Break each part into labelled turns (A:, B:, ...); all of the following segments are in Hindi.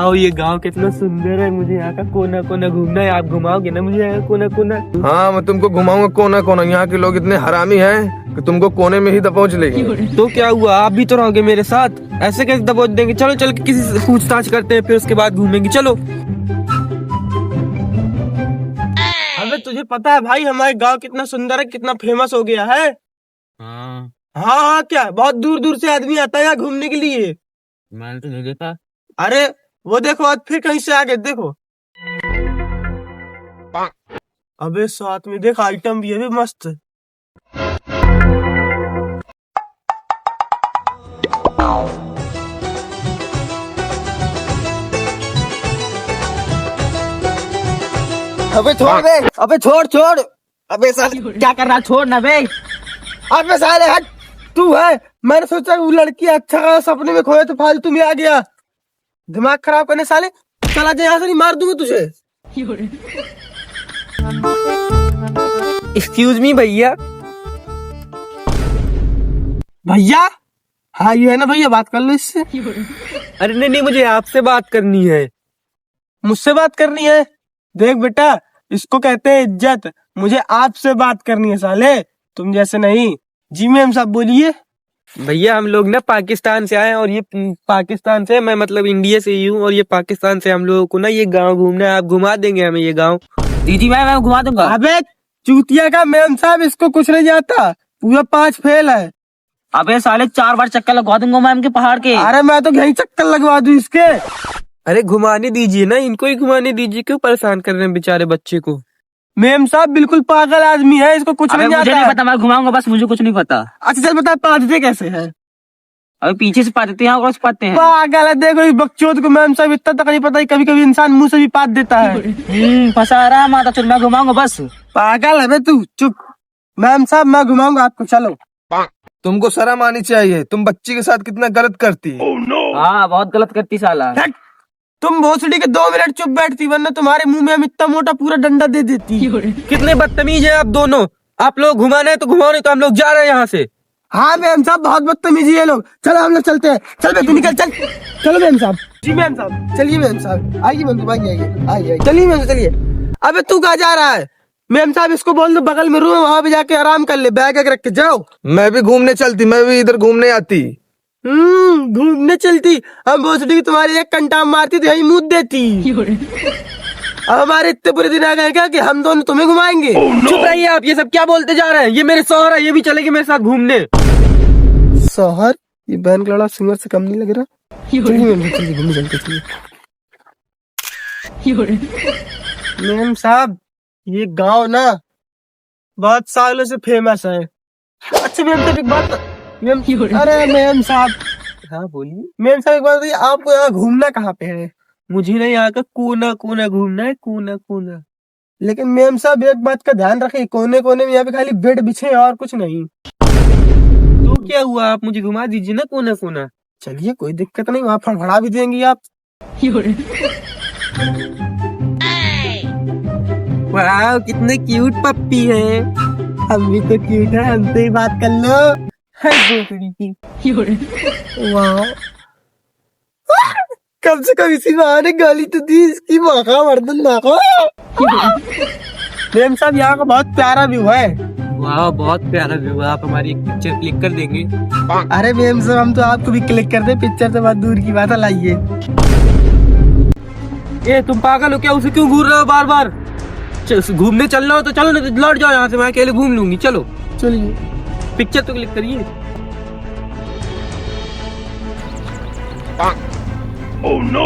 A: वाह, ये गांव कितना सुंदर है। मुझे यहाँ का कोना कोना घूमना है। आप घुमाओगे ना मुझे यहाँ कोना कोना?
B: हाँ, मैं तुमको घुमाऊंगा कोना कोना। यहाँ के लोग इतने हरामी हैं कि तुमको कोने में ही दबोच लेंगे।
A: तो क्या हुआ, आप भी तो रहोगे मेरे साथ? ऐसे कैसे दबोच देंगे? चलो चल के किसी से पूछताछ करते हैं, फिर उसके बाद घूमेंगे। चलो। अबे तुझे पता है भाई, हमारे गांव कितना सुंदर है, कितना फेमस हो गया है।
C: हाँ,
A: हाँ, क्या बहुत दूर दूर से आदमी आता है यहाँ घूमने के लिए।
C: मैंने तो नहीं देखा।
A: अरे वो देखो, आज फिर कहीं से आ गए, देखो। अबे साथ में देख, आइटम भी है भी मस्त।
D: अबे छोड़ बे, अबे छोड़ छोड़। अबे साले क्या कर रहा, छोड़ ना बे।
A: अबे साले हट, तू है। मैंने सोचा वो लड़की अच्छा खासा सपने में खोया तो फालतू में आ गया। दिमाग खराब करने साले, चला जा यहाँ से, नहीं मार दूंगा तुझे। एक्सक्यूज मी भैया। भैया? हाँ ये है ना भैया, बात कर लो इससे। अरे नहीं नहीं, मुझे आपसे बात करनी है। मुझसे बात करनी है? देख बेटा, इसको कहते हैं इज्जत। मुझे आपसे बात करनी है साले, तुम जैसे नहीं। जी मैम साहब बोलिए। भैया हम लोग ना पाकिस्तान से आए हैं, और ये पाकिस्तान से, मैं मतलब इंडिया से ही हूँ, और ये पाकिस्तान से हम लोगों को ना ये गांव घूमना है। आप घुमा देंगे हमें ये गांव?
D: दीदी मैं घुमा दूंगा।
A: अबे चूतिया का मैम साहब, इसको कुछ नहीं आता, पूरा 5 फेल है।
D: अबे साले 4 बार चक्कर लगवा दूंगा मैम के पहाड़ के।
A: अरे मैं तो यही चक्कर लगवा दूं इसके। अरे घुमाने दीजिए ना, इनको ही घुमाने दीजिए, क्यों परेशान कर रहे हैं बेचारे बच्चे को? मैम साहब बिल्कुल पागल आदमी है, इसको कुछ नहीं
D: मुझे
A: आता।
D: नहीं पता, मैं घुमाऊंगा बस, मुझे कुछ नहीं पता।
A: अच्छा चल बता, पादते कैसे है?
D: अबे पीछे से पाते हैं और पाते हैं।
A: पागल है, देखो इस बकचोद को मैम साहब इतना तक नहीं पता, कभी कभी इंसान मुंह से भी पाद देता है।
D: फंसा रहा माता, चल मैं घुमाऊंगा बस।
A: पागल है बे तू, चुप। मैम साहब मैं घुमाऊंगा आपको, चलो।
B: तुमको शर्म आनी चाहिए, तुम बच्ची के साथ कितना गलत करती है।
D: हाँ बहुत गलत करती साला।
A: तुम भोसड़ी के 2 मिनट चुप बैठती, वरना तुम्हारे मुंह में हम इतना मोटा पूरा डंडा दे देती। कितने बदतमीज है आप दोनों। आप लोग घुमाना है तो घुमाओ, नहीं तो हम लोग जा रहे हैं यहाँ से। हाँ मैम साहब, बहुत बदतमीजी है लोग। चलो हम लोग चलते हैं। चल बे तू निकल, चल। चलो मैम साहब। जी मैम साहब, चलिए मैम साहब। आइए मैम साहब, आइए। चलिए मैम, चलिए। अबे तू कहाँ जा रहा है? मैम साहब इसको बोल दो बगल में रूम है, वहाँ पे जाके आराम कर ले, बैग रख के जाओ।
B: मैं भी घूमने चलती, मैं भी इधर घूमने आती।
A: घूमने चलती? हम भोसड़ी की तुम्हारी एक कंटाम मारती तो यही मुँह देती। अब हमारे इतने बुरे दिन आ गए क्या कि हम दोनों तुम्हें घुमाएंगे? चुप रहिए आप, ये सब क्या बोलते जा रहे हैं? ये मेरे शौहर है, ये भी चलेंगे मेरे साथ घूमने। शौहर? ये बहन का लड़ा सिंगर से कम नहीं लग रहा। चलिए घूमने चलते, चलिए। मैम साहब ये गांव ना बहुत सालों से फेमस है। अच्छा मैम साहब एक बात, अरे मैम साहब। हाँ बोलिए। मैम साहब एक बात बताइए, आपको यहाँ घूमना कहाँ पे है? मुझे ना यहाँ का कोना कोना घूमना है, कोना कोना। लेकिन मैम साहब एक बात का ध्यान रखिए, कोने कोने में यहाँ पे खाली बेड बिछे हैं और कुछ नहीं। तो क्या हुआ, आप मुझे घुमा दीजिए ना कोना कोना। चलिए कोई दिक्कत नहीं, वहाँ फड़फड़ा भी देंगी आप। वाह कितने क्यूट पप्पी है। हम भी तो क्यूट है, हमसे ही बात कर लो। वाह, कम से कम इसी बहाने गाली तो दी, इसकी माँ का मर्दन ना को। मैम साहब यहाँ का बहुत प्यारा व्यू है। वाह बहुत प्यारा व्यू है, आप हमारी एक पिक्चर क्लिक कर देंगे? अरे मैम साहब हम तो आपको भी क्लिक कर दे, पिक्चर से बहुत दूर की बात है, लाइए। ये तुम पागल हो क्या, उसे क्यों घूर रहे हो बार बार? घूमने चलना हो तो चलो, नहीं तो लौट जाओ यहाँ से, मैं अकेले घूम लूंगी। चलो चलिए, पिक्चर तो क्लिक करिए। Oh no!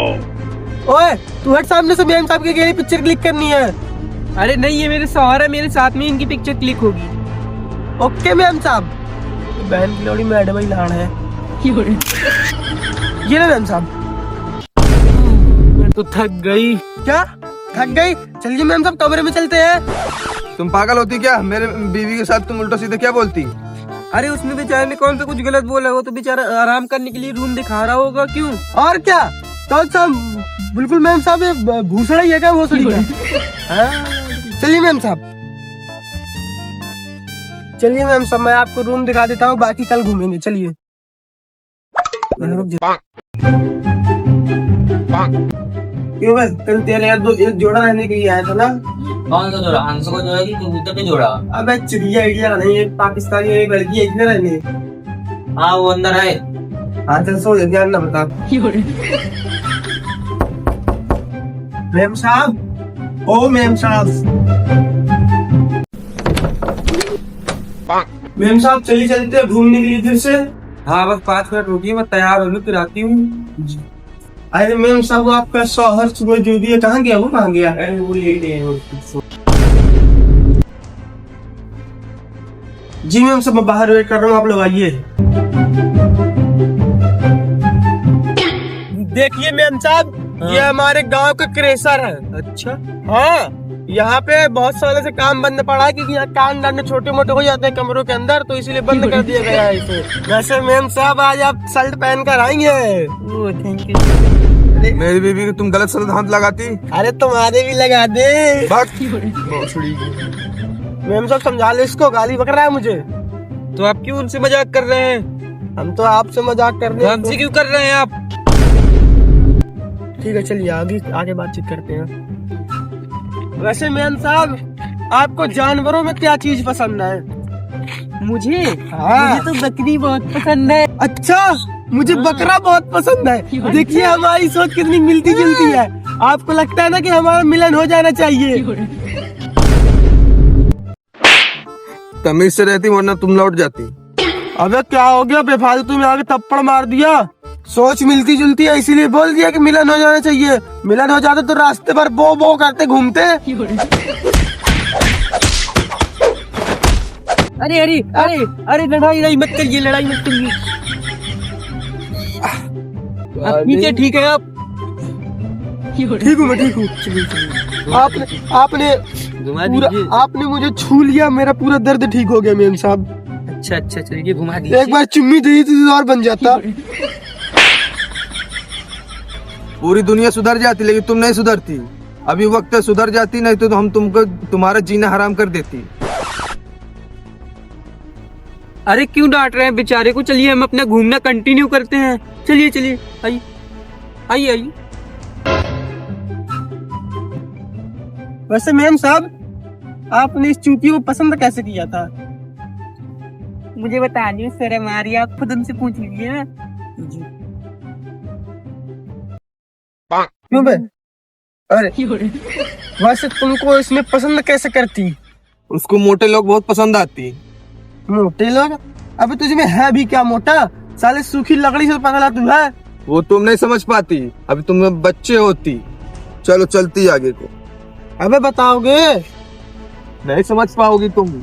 A: ओए तू हट सामने से, मैम साहब की अकेली पिक्चर क्लिक करनी है। अरे नहीं, ये मेरे शौहर है, मेरे साथ में इनकी पिक्चर क्लिक होगी। ओके मैम साहब। बहन की लोड़ी मैडम ही लाड़ है। ये ना मैम साहब। मैं तो थक गई। क्या थक गई? चलिए मैम साहब कमरे में चलते हैं।
B: तुम पागल होती क्या? मेरे बीवी के साथ तुम उल्टा सीधे क्या बोलती?
A: अरे उसने बेचारे ने कौन सा कुछ गलत बोला, वो तो बेचारा आराम करने के लिए रूम दिखा रहा होगा। क्यों और क्या? कौन सा? बिल्कुल मैम साहब, ये भूसड़ा ही है क्या भूसड़ी का? चलिए मैम साहब, चलिए मैम साहब, मैं आपको रूम दिखा देता हूँ, बाकी कल घूमेंगे। चलिए। क्यों भाई, कल तेरे यार एक जोड़ा रहने के लिए आया था ना।
C: कौन सा जोड़ा? हंस को जोड़ा कि कबूतर को जोड़ा?
A: अबे चिड़िया इड़िया नहीं, एक पाकिस्तानी एक लड़की है इधर रहने।
C: हाँ वो अंदर है।
A: हाँ चल सो जा, ध्यान ना बता। मेम साहब, ओ मेम साहब, मेम साहब चलिए चलते हैं घूमने के लिए फिर से।
D: हाँ बस 5 मिनट रुकिए, मैं तैयार हो लूँ फिर आती हूँ।
A: अरे मेम साहब, वो आपका शौहर सुबह जो भी है कहाँ गया? वो कहाँ गया?
C: अरे वो लेट है।
A: जी मैम साहब, मैं बाहर वेट कर रहा हूँ, आप लोग आइए। देखिए मैम साहब, ये हमारे गांव का क्रेशर है।
D: अच्छा,
A: हाँ, यहाँ पे बहुत सालों से काम बंद पड़ा है क्योंकि यहाँ कान दाने छोटे मोटे हो जाते हैं कमरों के अंदर, तो इसीलिए बंद कर दिया गया है इसे। वैसे मैम साहब आज आप शर्ट पहन कर आएंगे।
D: Thank you.
B: मेरी बीबी को तुम गलत शब्द हाथ लगाती।
A: अरे तुम्हारे भी लगा दे।
B: भोसड़ी।
A: मैम साहब समझा ले इसको, गाली बक रहा है मुझे।
D: तो आप क्यों उनसे मजाक कर रहे हैं?
A: हम तो आपसे मजाक कर रहे
D: हमसे
A: हैं।
D: क्यों कर रहे हैं आप?
A: ठीक है चलिए आगे आगे बातचीत करते हैं। वैसे मैम साहब, आपको जानवरों में क्या चीज पसंद है?
D: मुझे
A: हाँ।
D: मुझे तो बकरी बहुत पसंद है।
A: अच्छा, मुझे बकरा बहुत पसंद है। देखिए हमारी सोच कितनी मिलती जुलती है। आपको लगता है ना कि हमारा मिलन हो जाना चाहिए?
B: तमीज से रहती वरना तुम लौट जाती।
A: अबे क्या हो गया, बेफालतू में आगे थप्पड़ मार दिया। सोच मिलती जुलती है इसीलिए बोल दिया कि मिलन हो जाना चाहिए। मिलन हो जाता तो रास्ते पर बो बो करते घूमते।
D: अरे अरे अरे अरे लड़ाई मत करिए, लड़ाई मत करिए। ठीक है ठीक है, आप
A: ठीक हूँ मैं, ठीक हूँ। आपने
D: घुमा
A: पूरा
D: दीजिए।
A: आपने मुझे छू लिया, मेरा पूरा दर्द ठीक हो गया मेम साहब।
D: अच्छा अच्छा चलिए घुमा दीजिए।
A: एक बार चुम्मी दी थी तो और बन जाता।
B: पूरी दुनिया सुधर जाती लेकिन तुम नहीं सुधरती। अभी वक्त है सुधर जाती, नहीं तो हम तुमको तुम्हारा जीना हराम कर देती।
D: अरे क्यों डांट रहे हैं बेचारे को? चलिए हम अपना घूमना कंटिन्यू करते हैं। चलिए चलिए, आइए आइए आइए।
A: वैसे मैम साहब, आपने इस चूती को पसंद कैसे किया था?
D: मुझे बता दी शर्म आ रही है, आप खुद उनसे पूछ लीजिए ना।
A: क्यों बे? अरे वैसे तुमको इसमें पसंद कैसे करती?
B: उसको मोटे लोग बहुत पसंद आती।
A: मोटे लोग? अबे तुझमें है भी क्या मोटा? साले सूखी लकड़ी से पकड़ा तू है।
B: वो तुम नहीं समझ पाती, अभी तुम बच्चे होती। चलो चलती आगे को।
A: अबे बताओगे?
B: नहीं समझ पाओगी तुम।